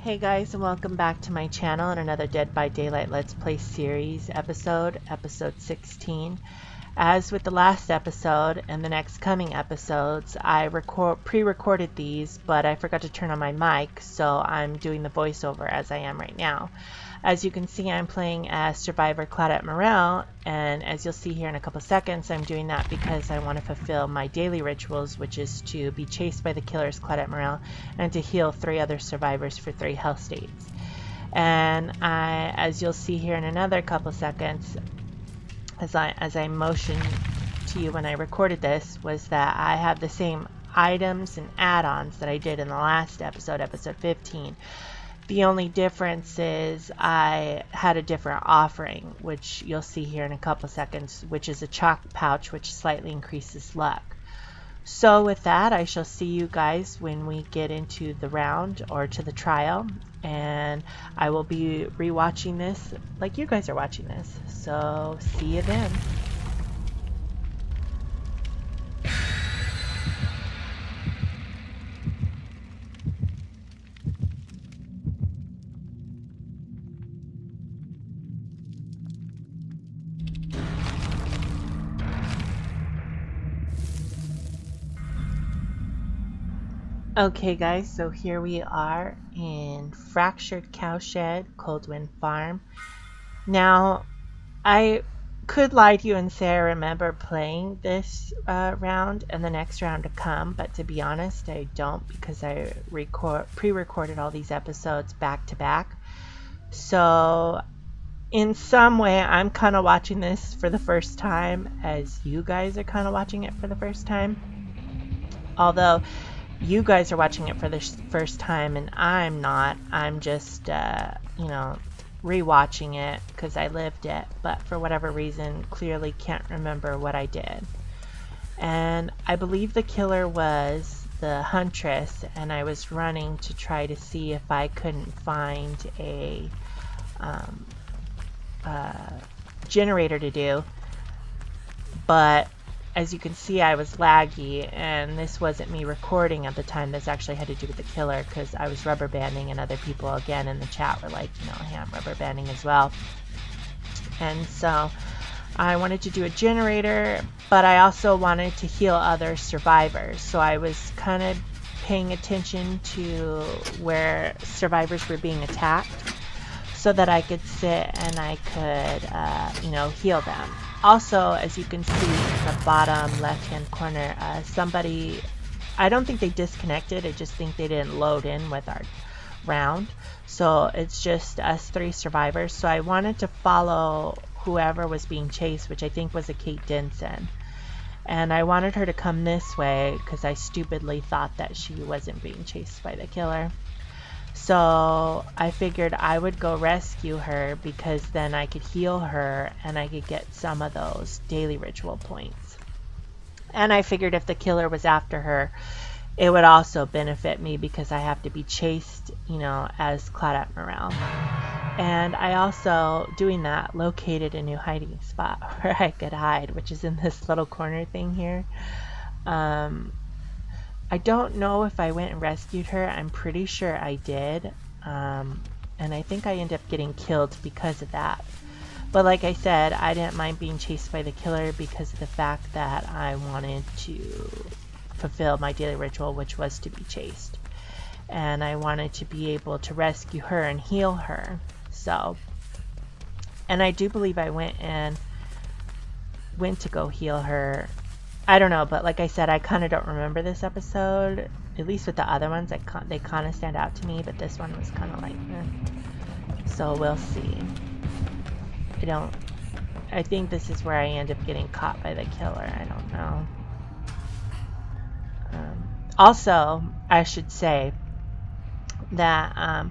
Hey guys, and welcome back to my channel and another Dead by Daylight Let's Play series episode 16. As with the last episode and the next coming episodes, I pre-recorded these, but I forgot to turn on my mic, so I'm doing the voiceover as I am right now. As you can see, I'm playing as Survivor Claudette Morel, and as you'll see here in a couple seconds, I'm doing that because I want to fulfill my daily rituals, which is to be chased by the killers Claudette Morel and to heal 3 other survivors for 3 health states. And as you'll see here in another couple seconds, as I motioned to you when I recorded this, was that I have the same items and add-ons that I did in the last episode, episode 15. The only difference is I had a different offering, which you'll see here in a couple seconds, which is a chalk pouch, which slightly increases luck. So with that, I shall see you guys when we get into the round or to the trial, and I will be rewatching this like you guys are watching this. So see you then. Okay guys, so here we are in Fractured Cowshed, Coldwind Farm. Now, I could lie to you and say I remember playing this round and the next round to come, but to be honest, I don't, because I pre-recorded all these episodes back to back. So in some way, I'm kind of watching this for the first time as you guys are kind of watching it for the first time. Although you guys are watching it for the first time and I'm not. I'm just, rewatching it because I lived it, but for whatever reason, clearly can't remember what I did. And I believe the killer was the huntress, and I was running to try to see if I couldn't find a generator to do, but as you can see, I was laggy, and this wasn't me recording at the time. This actually had to do with the killer because I was rubber banding, and other people again in the chat were like, hey, I'm rubber banding as well. And so I wanted to do a generator, but I also wanted to heal other survivors. So I was kind of paying attention to where survivors were being attacked so that I could sit and I could, heal them. Also, as you can see in the bottom left-hand corner, somebody, I don't think they disconnected, I just think they didn't load in with our round. So it's just us 3 survivors. So I wanted to follow whoever was being chased, which I think was a Kate Denson. And I wanted her to come this way because I stupidly thought that she wasn't being chased by the killer. So I figured I would go rescue her because then I could heal her and I could get some of those daily ritual points. And I figured if the killer was after her, it would also benefit me because I have to be chased, as Claudette Morel. And I also, doing that, located a new hiding spot where I could hide, which is in this little corner thing here. I don't know if I went and rescued her. I'm pretty sure I did. And I think I ended up getting killed because of that. But like I said, I didn't mind being chased by the killer because of the fact that I wanted to fulfill my daily ritual, which was to be chased. And I wanted to be able to rescue her and heal her. So, and I do believe I went to go heal her. I don't know, but like I said, I kind of don't remember this episode. At least with the other ones, they kind of stand out to me, but this one was kind of like, So we'll see. I think this is where I end up getting caught by the killer. I don't know. Also, I should say that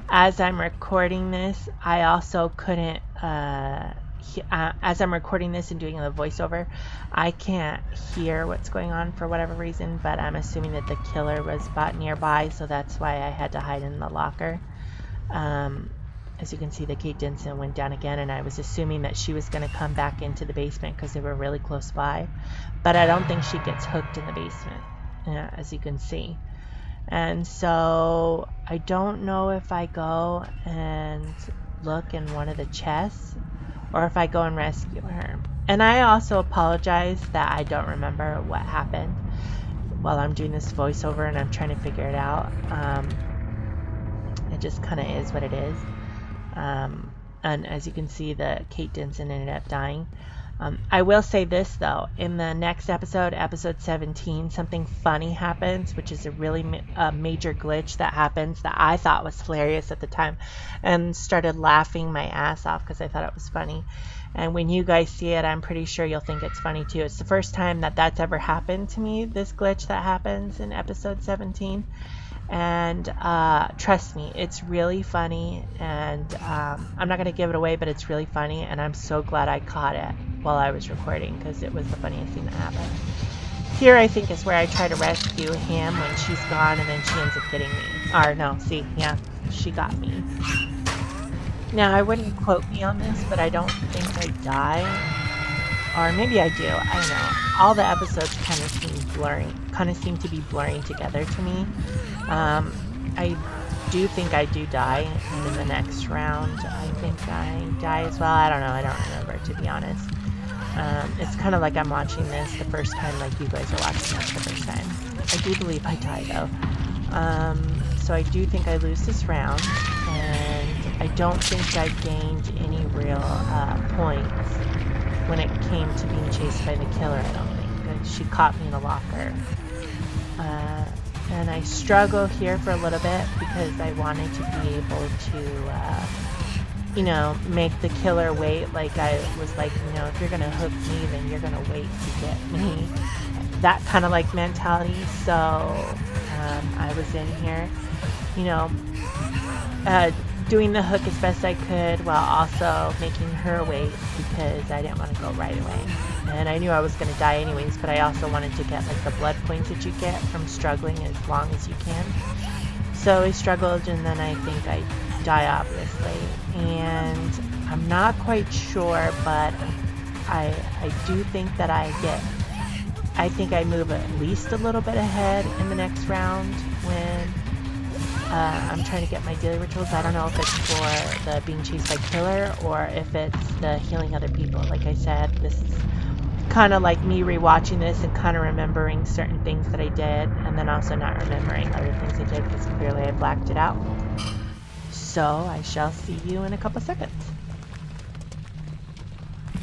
as I'm recording this, I also couldn't as I'm recording this and doing the voiceover, I can't hear what's going on for whatever reason, but I'm assuming that the killer was about nearby, so that's why I had to hide in the locker. As you can see, the Kate Denson went down again, and I was assuming that she was going to come back into the basement because they were really close by, but I don't think she gets hooked in the basement, as you can see. And so I don't know if I go and look in one of the chests or if I go and rescue her. And I also apologize that I don't remember what happened while I'm doing this voiceover and I'm trying to figure it out. It just kind of is what it is. And as you can see, the Kate Denson ended up dying. I will say this though, in the next episode, episode 17, something funny happens, which is a really major glitch that happens that I thought was hilarious at the time and started laughing my ass off because I thought it was funny. And when you guys see it, I'm pretty sure you'll think it's funny too. It's the first time that that's ever happened to me, this glitch that happens in episode 17. And trust me, it's really funny, and I'm not going to give it away, but it's really funny, and I'm so glad I caught it while I was recording because it was the funniest thing that happened. Here I think is where I try to rescue him when she's gone, and then she ends up getting me. Or no, see, yeah, she got me. Now I wouldn't quote me on this, but I don't think I die. Or maybe I do, I don't know. All the episodes kind of seem to be blurring together to me. I do think I do die, and in the next round I think I die as well. I don't know, I don't remember, to be honest. It's kind of like I'm watching this the first time like you guys are watching this the first time. I do believe I die though. So I do think I lose this round, and I don't think I gained any real points when it came to being chased by the killer, I don't think. She caught me in a locker. And I struggle here for a little bit because I wanted to be able to, you know, make the killer wait. Like I was like, you know, if you're going to hook me, then you're going to wait to get me. That kind of like mentality. So I was in here, you know, doing the hook as best I could while also making her wait because I didn't want to go right away. And I knew I was going to die anyways, but I also wanted to get like the blood points that you get from struggling as long as you can. So I struggled, and then I think I die, obviously. And I'm not quite sure, but I do think that I think I move at least a little bit ahead in the next round when I'm trying to get my daily rituals. I don't know if it's for the being chased by killer or if it's the healing other people. Like I said, this is kind of like me rewatching this and kind of remembering certain things that I did, and then also not remembering other things I did because clearly I blacked it out. So I shall see you in a couple seconds.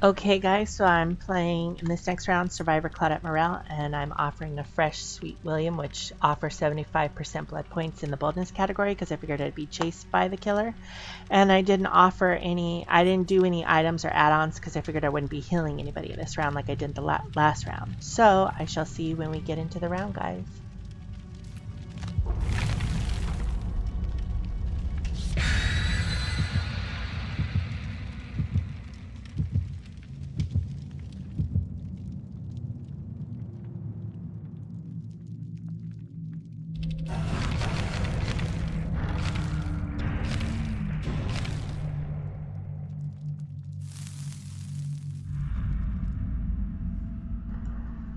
Okay guys, so I'm playing in this next round Survivor Claudette Morel, and I'm offering a fresh Sweet William, which offers 75% blood points in the boldness category because I figured I'd be chased by the killer. And I didn't do any items or add-ons because I figured I wouldn't be healing anybody in this round like I did the last round. So I shall see you when we get into the round, guys.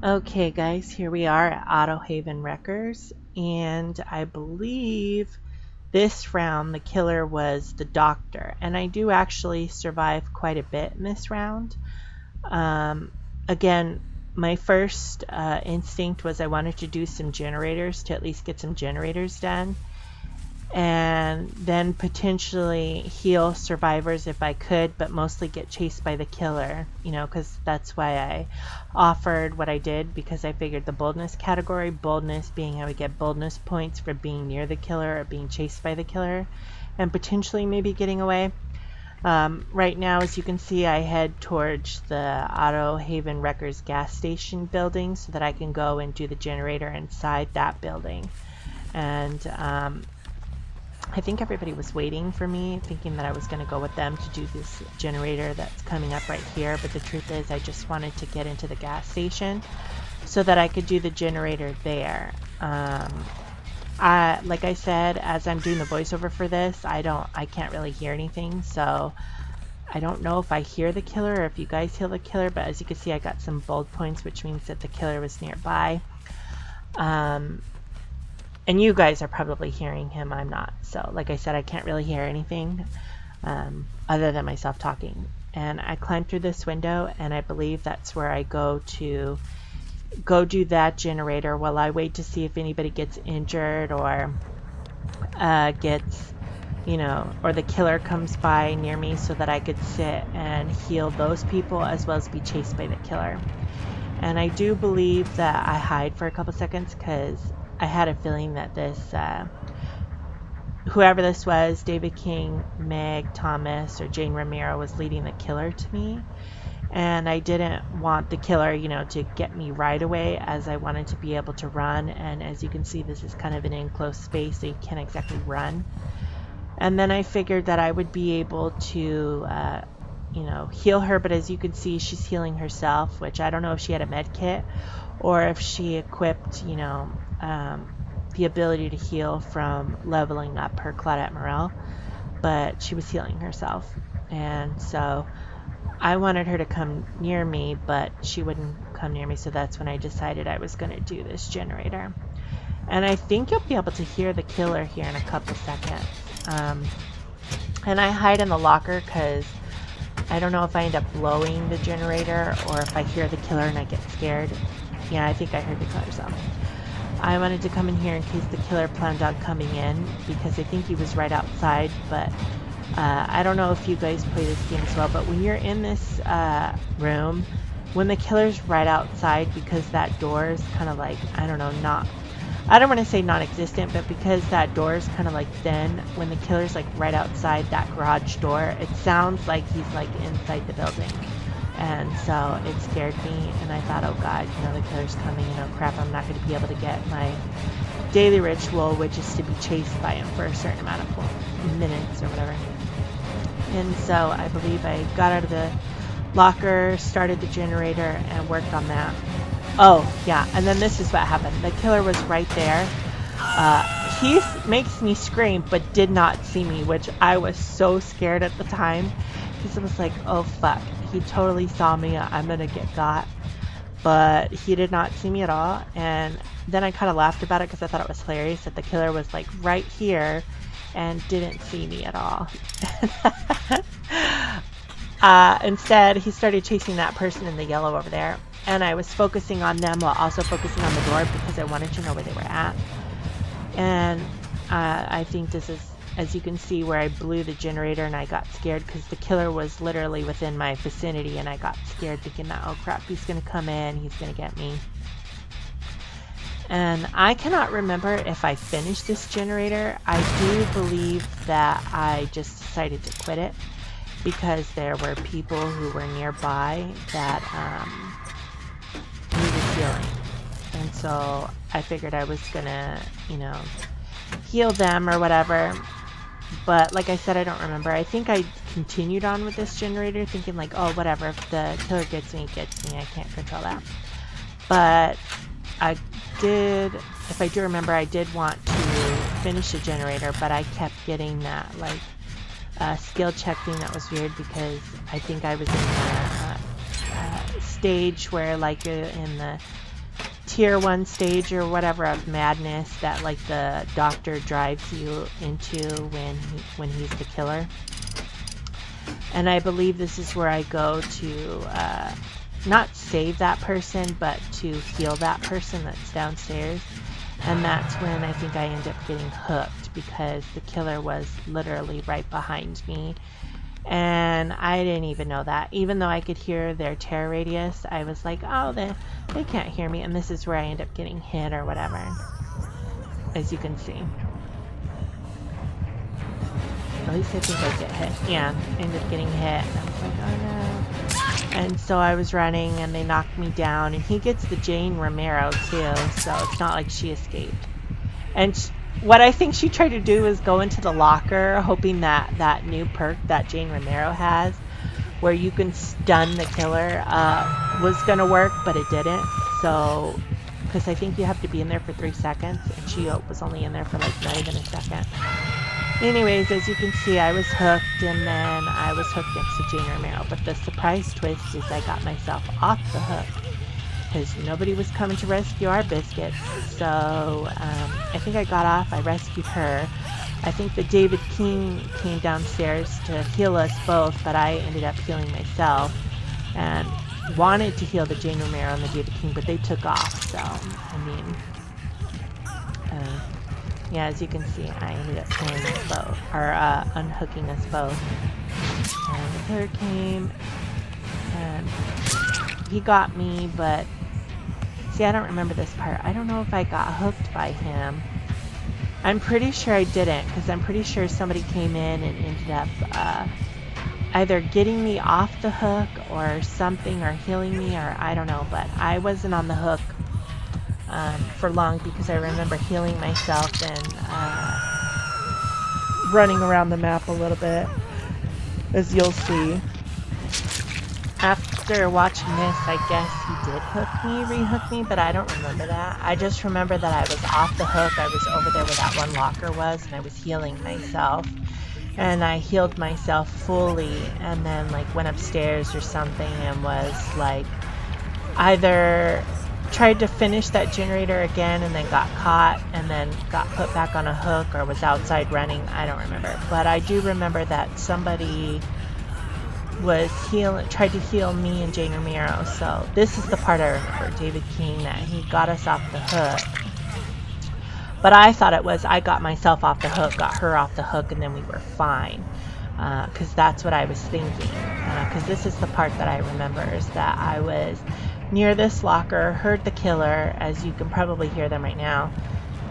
Okay guys, here we are at Auto Haven Wreckers, and I believe this round the killer was the doctor, and I do actually survive quite a bit in this round. Again, my first instinct was I wanted to do some generators to at least get some generators done, and then potentially heal survivors if I could, but mostly get chased by the killer, you know, because that's why I offered what I did, because I figured the boldness category, boldness being I would get boldness points for being near the killer or being chased by the killer, and potentially maybe getting away. Right now, as you can see, I head towards the Auto Haven Wreckers gas station building so that I can go and do the generator inside that building. And I think everybody was waiting for me, thinking that I was going to go with them to do this generator that's coming up right here, but the truth is I just wanted to get into the gas station so that I could do the generator there. Like I said, as I'm doing the voiceover for this, I can't really hear anything, so I don't know if I hear the killer or if you guys hear the killer, but as you can see I got some bold points, which means that the killer was nearby. And you guys are probably hearing him. I'm not. So, like I said, I can't really hear anything other than myself talking. And I climbed through this window, and I believe that's where I go to go do that generator while I wait to see if anybody gets injured or gets, you know, or the killer comes by near me so that I could sit and heal those people as well as be chased by the killer. And I do believe that I hide for a couple seconds because I had a feeling that this, whoever this was, David King, Meg Thomas, or Jane Romero, was leading the killer to me. And I didn't want the killer, you know, to get me right away, as I wanted to be able to run. And as you can see, this is kind of an enclosed space, so you can't exactly run. And then I figured that I would be able to, you know, heal her. But as you can see, she's healing herself, which I don't know if she had a med kit or if she equipped, you know, the ability to heal from leveling up her Claudette Morel. But she was healing herself. And so I wanted her to come near me, but she wouldn't come near me. So that's when I decided I was going to do this generator. And I think you'll be able to hear the killer here in a couple seconds. And I hide in the locker because I don't know if I end up blowing the generator or if I hear the killer and I get scared. Yeah, I think I heard the killer, so I wanted to come in here in case the killer planned on coming in because I think he was right outside. But I don't know if you guys play this game as well, but when you're in this room, when the killer's right outside, because that door is kind of like, I don't know, I don't want to say non-existent, but because that door is kind of like thin, when the killer's like right outside that garage door, it sounds like he's like inside the building. And so it scared me, and I thought, oh God, you know, the killer's coming, you know, crap, I'm not going to be able to get my daily ritual, which is to be chased by him for a certain amount of minutes or whatever. And so I believe I got out of the locker, started the generator, and worked on that. Oh, yeah, and then this is what happened. The killer was right there. He makes me scream, but did not see me, which I was so scared at the time. Because it was like, oh, fuck. He totally saw me. I'm going to get got. But he did not see me at all. And then I kind of laughed about it because I thought it was hilarious that the killer was like right here and didn't see me at all. Instead, he started chasing that person in the yellow over there. And I was focusing on them while also focusing on the door because I wanted to know where they were at. And I think this is, as you can see, where I blew the generator and I got scared because the killer was literally within my vicinity, and I got scared thinking that, oh crap, he's going to come in, he's going to get me. And I cannot remember if I finished this generator. I do believe that I just decided to quit it because there were people who were nearby that needed healing. And so I figured I was gonna, you know, heal them or whatever. But like I said, I don't remember. I think I continued on with this generator thinking like, oh, whatever, if the killer gets me, I can't control that. But I did, if I do remember, I did want to finish the generator, but I kept getting that like skill check thing that was weird because I think I was in the stage where like in the tier 1 stage or whatever of madness that like the doctor drives you into when he's the killer. And I believe this is where I go to not save that person, but to heal that person that's downstairs. And that's when I think I end up getting hooked because the killer was literally right behind me. And I didn't even know that. Even though I could hear their terror radius, I was like, oh, they can't hear me. And this is where I end up getting hit or whatever, as you can see. At least I think I get hit. Yeah, I ended up getting hit. And I was like, oh no. And so I was running and they knocked me down. And he gets the Jane Romero too, so it's not like she escaped. And what I think she tried to do was go into the locker hoping that that new perk that Jane Romero has, where you can stun the killer, was going to work, but it didn't. So, because I think you have to be in there for 3 seconds, and she was only in there for like not even a second. Anyways, as you can see, I was hooked, and then I was hooked next to Jane Romero. But the surprise twist is I got myself off the hook. because nobody was coming to rescue our biscuits. So I think I got off. I rescued her. I think the David King came downstairs to heal us both, but I ended up healing myself and wanted to heal the Jane Romero and the David King, but they took off. So, I mean, yeah, as you can see, I ended up killing us both, or unhooking us both. And the killer came, and he got me, but see, I don't remember this part. I don't know if I got hooked by him. I'm pretty sure I didn't, because I'm pretty sure somebody came in and ended up either getting me off the hook or something, or healing me, or I don't know, but I wasn't on the hook for long, because I remember healing myself and running around the map a little bit, as you'll see. After watching this, I guess he did rehook me, but I don't remember that. I just remember that I was off the hook. I was over there where that one locker was, and I was healing myself. And I healed myself fully, and then like went upstairs or something and was like either tried to finish that generator again and then got caught and then got put back on a hook, or was outside running. I don't remember, but I do remember that somebody was tried to heal me and Jane Romero. So this is the part I remember, David King, that he got us off the hook. But I thought it was I got myself off the hook, got her off the hook, and then we were fine. Because that's what I was thinking. Because this is the part that I remember, is that I was near this locker, heard the killer, as you can probably hear them right now.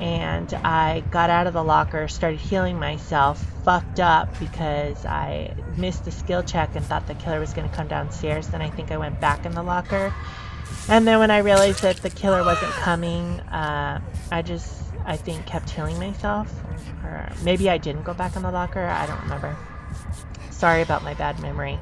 And I got out of the locker, started healing myself, fucked up because I missed the skill check and thought the killer was going to come downstairs. Then I think I went back in the locker. And then when I realized that the killer wasn't coming, I think kept healing myself. Or maybe I didn't go back in the locker. I don't remember. Sorry about my bad memory.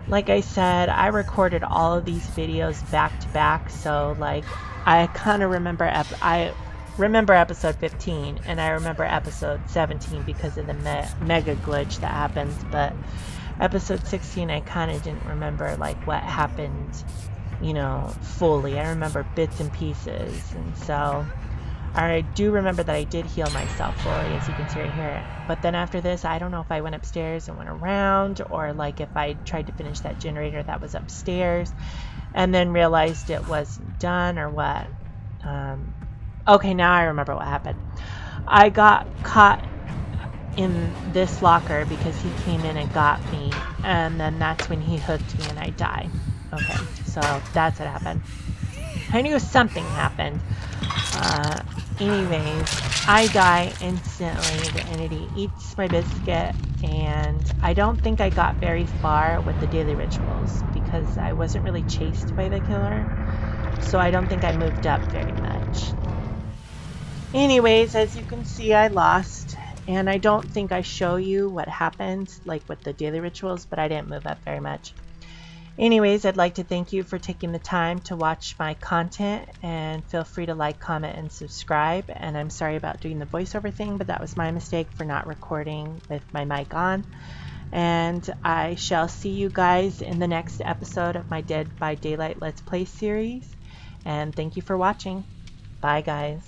Like I said, I recorded all of these videos back to back. So like I kind of remember I remember episode 15 and I remember episode 17 because of the mega glitch that happens, but episode 16 I kind of didn't remember like what happened, you know, fully. I remember bits and pieces, and so I do remember that I did heal myself fully, as you can see right here. But then after this, I don't know if I went upstairs and went around, or like if I tried to finish that generator that was upstairs and then realized it wasn't done, or what. Okay, now I remember what happened. I got caught in this locker because he came in and got me, and then that's when he hooked me and I died. Okay, so that's what happened. I knew something happened. Anyways, I die instantly. The entity eats my biscuit, and I don't think I got very far with the daily rituals because I wasn't really chased by the killer, so I don't think I moved up very much. Anyways, as you can see, I lost, and I don't think I show you what happened, like with the daily rituals, but I didn't move up very much. Anyways, I'd like to thank you for taking the time to watch my content, and feel free to like, comment, and subscribe. And I'm sorry about doing the voiceover thing, but that was my mistake for not recording with my mic on. And I shall see you guys in the next episode of my Dead by Daylight Let's Play series. And thank you for watching. Bye, guys.